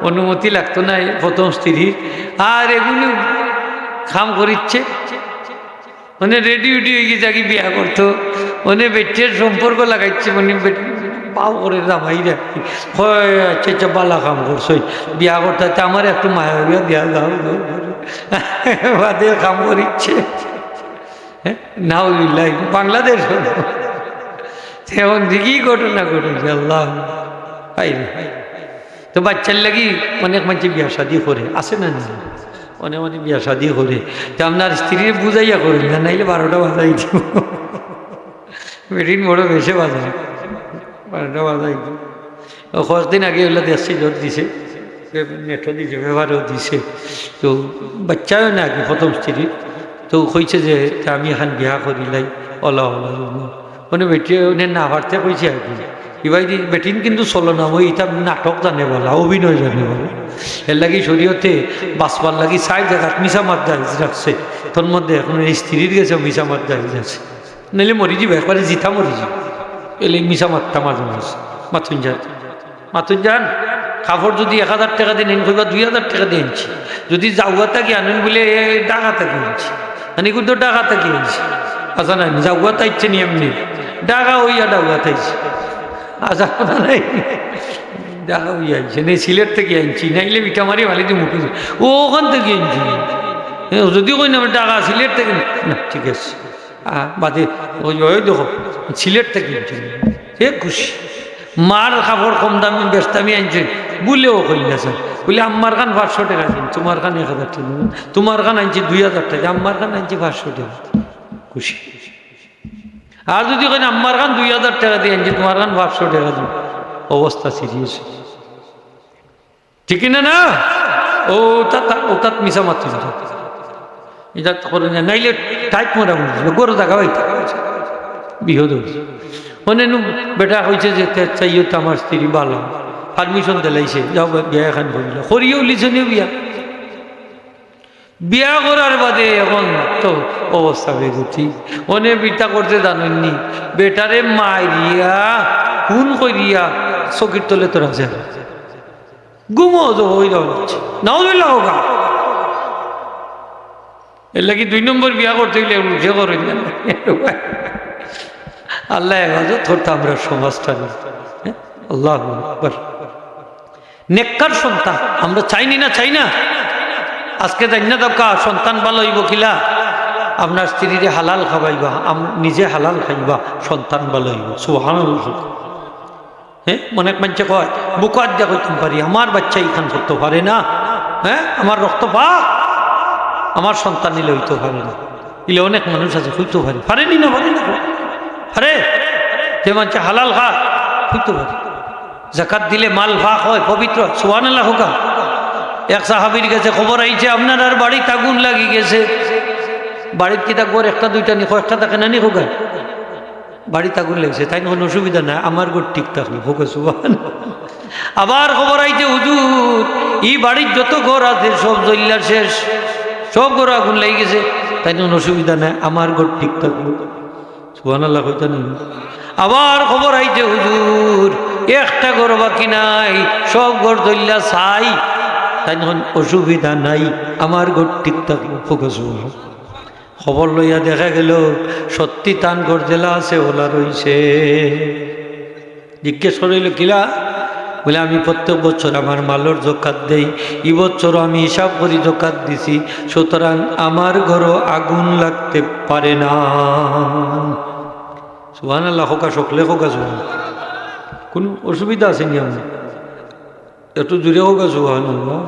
অনুমতি লাগতো না প্রথম স্ত্রীর, আর এগুলি খাম করিচ্ছে মানে রেডি হয়ে গিয়ে যাকে বিয়া করতো, মানে বেটের সম্পর্ক লাগাইছে, মানে পাও করে জামাই রাখি আচ্ছা বালা কাম করছো বিয়া করতে, আমার একটু মায়া বিয়া দেওয়া যাও বাদে কাম করিচ্ছে, নাউজুবিল্লাহ বাংলাদেশ এখন দিকেই ঘটনা ঘটেছে আল্লাহ। তো বাচ্চার লাগি অনেক মানুষ বিয়া শাদি করে আছে না, অনেক বিয়া শাদি করে, তো আপনার স্ত্রীর বুঝাইয়া করেন না, নাইলে 12টা বাজাই দিব, বেটিন বড় বেশি বাজায় 12টা বাজাই দিব। কয়েকদিন আগে হইলে দেখছি জোর দিছে, নেটও দিছে, ব্যবহারও দিছে, তো বাচ্চাও না আগে প্রথম স্ত্রীর, তো কইছে যে আমি এখন বিয়া করিলাই ওলা মানে বেটি না পারতে কইছে আর কি, এবার বেটিন কিন্তু চলো না, ওই এটা নাটক জানে বলা, অভিনয় জানে বলা, এর লাগি শরীয়তে বাঁচবার লাগি 4 জায়গাত মিশা মাত জাহিজ রাখছে, তোর মধ্যে এখন স্ত্রীর গেছে মিশা মাত জাহিজ আছে, নাইলে মরি যাবে একবারে জিথা মরি যাবে, এলে মিশা মাত্রা মাঝে মাথুন যান কাপড় যদি 1000 টাকা দিয়ে নেন কইবা 2000 টাকা দিয়ে আনছি, যদি জাউয়াতা কি আনেন বলে ডাকাতা কিনছি, মানে কিন্তু ডাকাতা কিনছি, আচ্ছা নাই জাউয়াতা ইচ্ছে নি এমনি ডাকা হইয়া ডাউয়াত আইছে, আচ্ছা নাই ডাকা হইয়া আইছে, নেই সিলেট থেকে আনছি, নাইলে মিঠা মারি ভালো দিয়ে মুখে ও ওখান থেকে আনছি, যদি কই না ডাকা সিলেট থেকে না, ঠিক আছে বাদে ওই দেখো সিলেট থেকে আনছি, সে খুশি, মার কাপড় কম দামি বেশতামি আনছে বলেও কইলা স্যার, বলে আম্মার খান 500 টাকা দিন, তোমার খান 1000 টাকা, তোমার খান আনছি 2000 টাকা, আম্মার খান আনছি 500 টাকা, খুশি। আর যদি কেন আম্মার খান 2000 টাকা দিয়ে আনছি, তোমার খান 500 টাকা দিন, অবস্থা সিরিয়াস, ঠিক না না, ওটাত মিশা মাত্র এটা করে না, নাইলে টাইপ মরা মনে গরু দেখা হইতে বিহদ মানে বেটা হয়েছে যে চাইও তো আমার স্ত্রী ভালো, পারমিশন দিলাইছে যাও বিয়া এখান করিল, করিও লিছনিও বিয়া করার বাদে এখন তো অবস্থা বেগুতি, অনেক বিটা করতে জানেননি, বেটারে মারিয়া খুন করিয়া চকির তলে তোরা যায় গুমো হয়ে যাচ্ছে, নাও দিল হোকা, এর লাগি 2 নম্বর বিয়া করতে গেলে উঠে করেন আল্লাহ হেফাজত করতে আমরা সমাজটা, আল্লাহ নেককার সন্তান আমরা চাইনি না, চাই না, আজকে জানি না দরকার সন্তান ভালো হইব কিলা, আপনার স্ত্রীরে হালাল খাওয়াইবা, নিজে হালাল খাইবা, সন্তান ভালো হইব, সুবহানাল্লাহ। হ্যাঁ অনেক মানুষে কয় বুকাত দিয়া কইতে পারি, আমার বাচ্চা এইখান করতে পারে না, হ্যাঁ আমার রক্ত পাক, আমার সন্তান নিলে হইতে পারে না, ইলে অনেক মানুষ আছে হইতে পারেনি না, পারে না, আরে যে মানুষ হালাল খা হইতে পারে, জাকাত দিলে মাল ভাগ হয় পবিত্র, সুবহানাল্লাহ হোকা। এক সাহাবীর কাছে খবর আইছে আপনার আর বাড়িতে আগুন লাগি গেছে, বাড়ির কি থাকবো একটা দুইটা নি কয়েকটা থাকে না নি হোকা বাড়িতে আগুন লেগেছে তাই কোনো অসুবিধা নাই আমার ঘর ঠিক থাকলো হোকা সুবহান। আবার খবর আইছে হুজুর এই বাড়ির যত ঘর আছে সব জ্বললা শেষ, সব ঘর আগুন লেগে গেছে তাই কোনো অসুবিধা নাই আমার ঘর ঠিক থাকলো সুবহানাল্লাহ কইতা নেই। আবার খবর আইছে হুজুর একটা ঘর বাকি নাই সব ঘর জ্বললা ছাই তাই এখন অসুবিধা নাই আমার ঘর ঠিক থাকলো হোকা সুবহান। খবর লইয়া দেখা গেল সত্যি তান ঘর জেলা আছে ওলা রইছে। জিজ্ঞেস করিল কিলা, বলে আমি প্রত্যেক বছর আমার মালর জকাত দেই, এই বছর আমি হিসাব করি জকাত দিছি, সুতরাং আমার ঘরও আগুন লাগতে পারে না। সুবহানাল্লাহ হোকা সকলে হোকা সুবহান। কোন অসুবিধা আছে নি আমি একটু জুড়ে হোকা সুবহানাল্লাহ।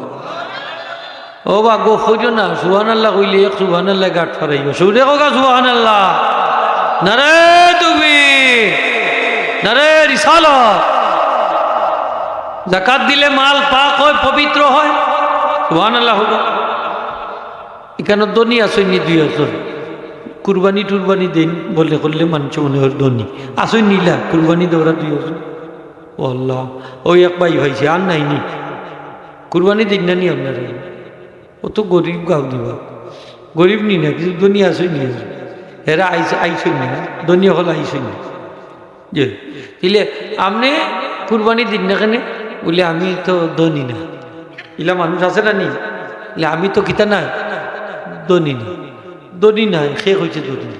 ও বা গো খোঁজো না সুবহানাল্লাহ কইলে এক সুবহানাল্লাহ গাঁট ফারাইব সুরে হোকা সুবহানাল্লাহ। নারে তুমি নারে রিসালাত। যাকাত দিলে মাল পাক হয় পবিত্র হয় সুবহানাল্লাহ হোক। এখানে ধনী আসেননি দুই আসন কুরবানি টুরবানি দিন বলে করলে মানুষ মনে হয় ধনী আসেন নিলা কুরবানি দৌড়া দুই আসন ও আল্লাহ ওই এক ভাই ভাইছে আর নাইনি কুরবানি দিন না নি আপনারা ও তো গরিব গাও দিবা গরিব নি না কিছু ধনী আসেন নি এরা আইসেন না ধনী হল আইসেন না যে দিলে আপনি কুরবানি দিন না কেন বলে আমি তো ধনী না ইলা মানুষ আছে না নি আমি তো কিতা না ধনী না ধনী নাই সে হয়েছে ধনী না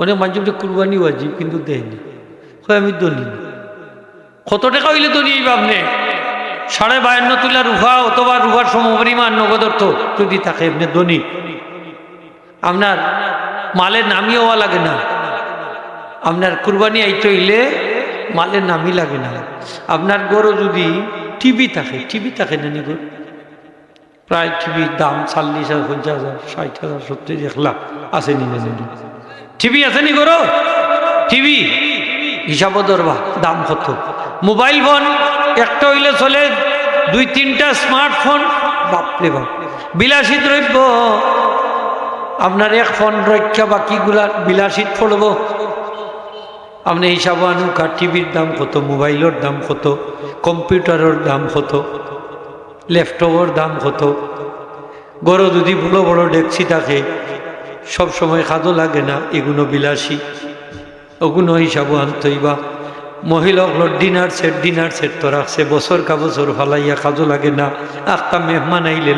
অনেক মানুষ কুরবানি ওয়াজিব কিন্তু দেয়নি হয় আমি ধনী না। কত টাকা হইলে ধনী হইবা আপনি 52.5 তোলা রুফা অথবা রুফার সমপরিমাণ নগদ অর্থ যদি থাকে আপনি ধনী। আপনার মালের নামই হওয়া লাগে না, আপনার কুরবানি আইতে হইলে মালের নামই লাগে না। আপনার গরু যদি টিভি থাকে না নিগর প্রায় টিভির দাম 40,000 50,000 60,000 70 লাখ আছে নি না টিভি আছে নি গরু টিভি হিসাব ধরবা দাম কত। মোবাইল ফোন একটা হইলে চলে 2-3টা স্মার্টফোন বাপরে বাপ। বিলাসী দ্রব্য আপনার এক ফোন রক্ষা বাকিগুলা বিলাসিত পড়ব। আপনি হিসাব আনুকা টিভির দাম কত, মোবাইলের দাম কত, কম্পিউটারের দাম কত, ল্যাপটপের দাম কত। গরু যদি বড় বড় ডেকচি থাকে সব সময় খাদো লাগে না, এগুলো বিলাসী ওগুলো হিসাব আনতইবা। মহিলাগুলোর ডিনার সেট তো রাখছে বছর কা বছর ফালাইয়া কাজও লাগে না, একটা মেহমান আইলে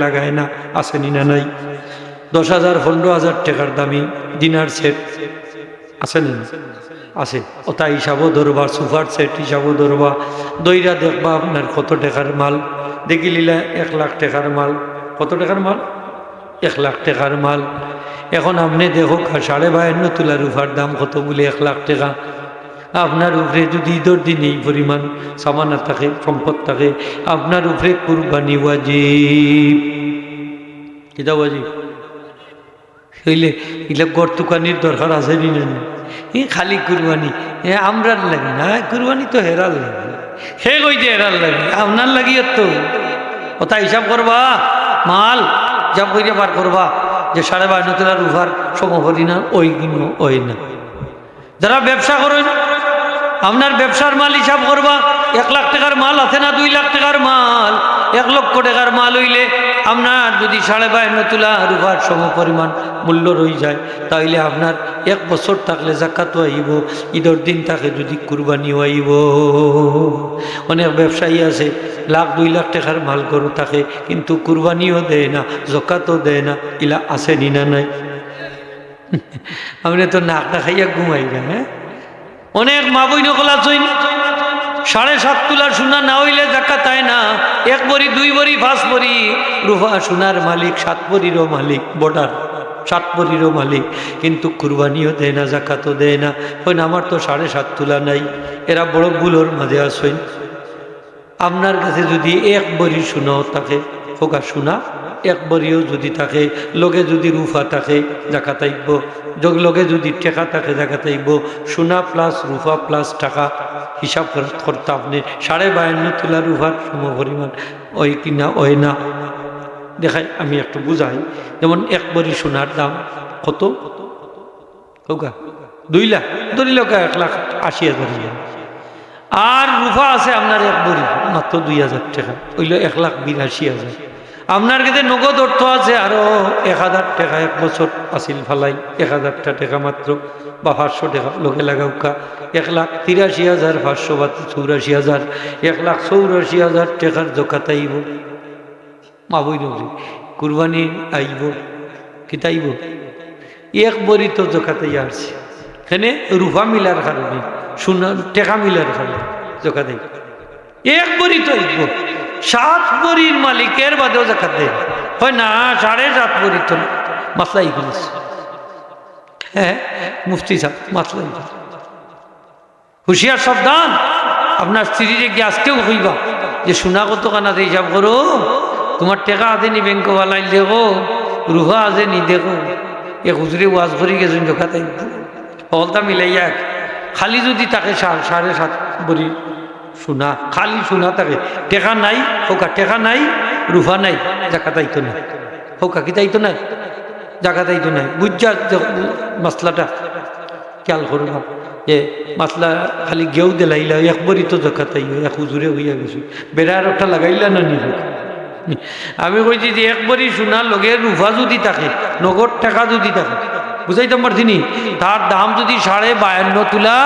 লাগায় না আসেনি না নাই। 10,000 15,000 টাকার দামি ডিনার সেট আছে না আছে, ওটা হিসাবও ধরবা। সুপার সেট হিসাবও ধরবা, দইরা দেখবা আপনার কত টাকার মাল। দেখি লিলা 1 লাখ টাকার মাল। কত টাকার মাল? 1 লাখ টাকার মাল। এখন আপনি দেখো 52.5 তোলা রুফার দাম কত বলে 1 লাখ টাকা। আপনার উপরে যদি ঈদের দিন এই পরিমাণ সামানা থাকে, সম্পদ থাকে, আপনার উপরে কুরবানি ওয়াজিব। কিতা ওয়াজিব? হইলে এগুলা গর্তুকানির দরকার আছে নি না? খালি কুরবানি আমরার লাগে না, কুরবানি তো হেরার লাগে। সে কইতে হেরার লাগে, আপনার লাগিয়ে তো ওটা হিসাব করবা। মাল হিসাব করে বার করবা যে 52.5 তোলার রুফার সমপরি না ওইগুলো ওই না। যারা ব্যবসা করেন আপনার ব্যবসার মাল হিসাব করবা। 1 লাখ টাকার মাল আছে না 2 লাখ টাকার মাল, 1 লক্ষ টাকার মাল হইলে আপনার যদি 52.5 তোলা রুপার সমপরিমাণ মূল্য রয়ে যায় তাহলে আপনার 1 বছর থাকলে জাকাতও আইব, ঈদের দিন থাকে যদি কুরবানিও আইব। অনেক ব্যবসায়ী আছে 1 লাখ 2 লাখ টাকার মাল গরু থাকে কিন্তু কুরবানিও দেয় না, জাকাতও দেয় না। ইলা আছে নি না নাই? আপনি তো নাকটা খাইয়া ঘুমাইবেন। হ্যাঁ, অনেক মা বই নকলা চইন 7.5 তোলার সোনা না হইলে জাকাত আয় না। 1 ভরি 2 ভরি 5 ভরি রুফা সোনার মালিক, 7 ভরিরও মালিক, বর্ডার 7 ভরিরও মালিক, কিন্তু কুরবানিও দেয় না, জাকাতও দেয় না। ওই আমার তো 7.5 তোলা নাই। এরা বড় ভুলোর মাঝে আসেন। আপনার কাছে যদি 1 ভরি সোনাও থাকে, ফোকা সোনা 1 ভরিও যদি থাকে, লগে যদি রুফা থাকে জাকাত আইব, লগে যদি টাকা থাকে জাকাত আইব। সোনা প্লাস রুফা প্লাস টাকা হিসাব করতে আপনি 52.5 তোলা রুফার সমপরিমাণ ওই কিনা ওই না। দেখাই আমি একটু বুঝাই। যেমন এক ভরি সোনার দাম কত? হোকা 2 লাখ, ধরি লোক 1,80,000। আর রূপা আছে আপনার এক ভরি মাত্র 2,000 টাকা, হইল 1,82,000। আপনার কাছে নগদ অর্থ আছে আরো 1,000 টাকা, এক বছর আসিল ফালাই 1,000 টাকা মাত্র, বা 500 টাকা লোকে লাগাউকা, 1,83,500 বা 84,000, 1,84,000 টাকার জকাত আইব। মা বই নবী কুরবানি আইব কিতাইব এক বরি তো জকাতাই আসছে। এখানে রূপা মিলার কারণে, সোনা টেকা মিলার কারণে জকাত আইব এক বরি তো আইব। 7 বরির মালিকের বাদেও জাকাত দেয় হয় না, 7.5 বরি তো মাসলাই ফেলেছে। হ্যাঁ মুফতি সাহেব মাসলাই, হুশিয়ার সাবধান। আপনার স্ত্রীরে গিয়ে আজকেও হইবা যে সোনা কত কানা দিয়ে হিসাব করো, তোমার টেকা আছে নি ব্যাংক বালাই দেখো, রুহা আছে নি দেখো। এ হুজুরে ওয়াজ করি গেছেন জোকা তাই ফলটা মিলাইয়া খালি যদি তাকে 7.5 বরি সোনা, খালি সোনা থাকে, টেকা নাই হোকা, টেকা নাই রুফা নাই, জাকাতাইতো নাই হোকা, কি তাইতো নাই জাকাতাইতো নাই। বুঝা মাসলাটা খেয়াল করবা যে মাসলা খালি গেউ দিলাইলা এক বরি তো জাকাতাই এক হুজুরে হইয়া গেছে, বেড়ার একটা লাগাইলা না নি। আমি কইছি যে এক বরি সোনার লগে রুফা যদি থাকে, নগদ টাকা যদি থাকে, বুঝাইতে পারছিনি, তার দাম যদি 52.5 তোলা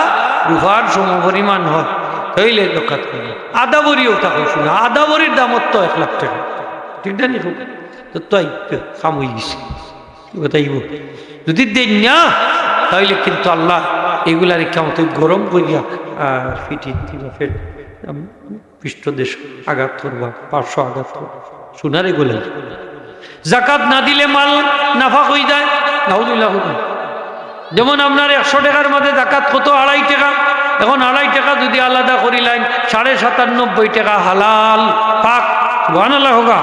রুফার সমপরিমাণ হয়, তাইলে জাকাত করবে। আধা বরিও থাকে শোনা, আধা বরির দাম তো 1 লাখ টাকা, ঠিক না নি? তো তাই কাম হয়ে গেছে, কথাইব যদি দেন না তাইলে কিন্তু আল্লাহ এগুলার কেমন গরম করিয়া আর ফিটি দিবা, ফের পৃষ্ঠদেশ আঘাত করবা, পার্শ্ব আঘাত করবা, সোনার এগুলো। জাকাত না দিলে মাল নাফা হয়ে যায়, নাউজুবিল্লাহ। যেমন আপনার 100 টাকার মধ্যে জাকাত কত? 2.5 টাকা। এখন 2.5 টাকা যদি আলাদা করিলেন 97.5 টাকা হালাল পাক, সুবহানাল্লাহ হোগা।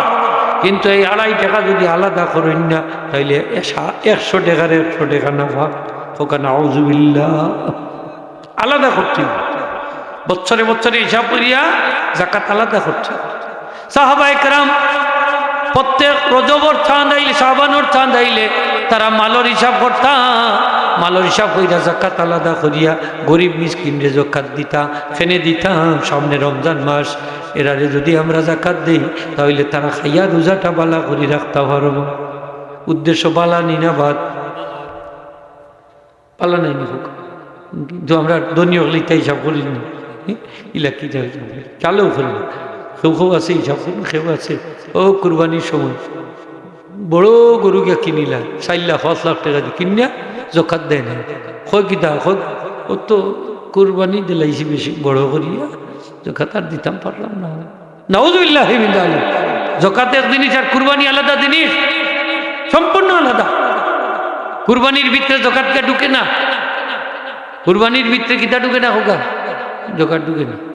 কিন্তু এই 2.5 টাকা যদি আলাদা করেন না তাইলে 100 টাকার 100 টাকা নাফা হোকা, নাউজুবিল্লাহ। আলাদা করতে বছরে বছরে হিসাব করিয়া জাকাত আলাদা করছে। সাহাবায়ে কেরাম প্রত্যেক রজবর চাঁদ আইলে, শাবানোর চাঁদ আইলে তারা মালর হিসাব করতাম, মালর হিসাব করিয়া জাকাত আলাদা করিয়া গরিব মিসকিনরে জাকাত দিতা, ফেনে দিতাম। সামনে রমজান মাস, এরারে যদি আমরা জাকাত দিই তাহলে তারা খাইয়া রোজাটা বালা করি রাখতে পারব। উদ্দেশ্য বালা নিনা বাদ পালা নাই নি হোক, কিন্তু আমরা ধনী হলে তাই হিসাব করিনি। ইলা কি চালেও করি না, কেউ আছে হিসাব করুন, কেউ আছে ও কুরবানির সময় বড় গরু গিয়া কিনিলা 4 লাখ 5 লাখ টাকা দিয়ে কিনিয়া জকাত দেয় না, হয় কি দা হয় ও তো কুরবানি দিলাইছি বেশি বড় করিয়া, জকাত আর দিতাম পারলাম না। নাউজুবিল্লাহ মিন যালিক। জকাত এক জিনিস আর কুরবানি আলাদা জিনিস, সম্পূর্ণ আলাদা। কুরবানির ভিতরে জকাতকে ঢুকে না, কুরবানির ভিতরে কিতা ঢুকে না হোগা, জকাত ঢুকে না।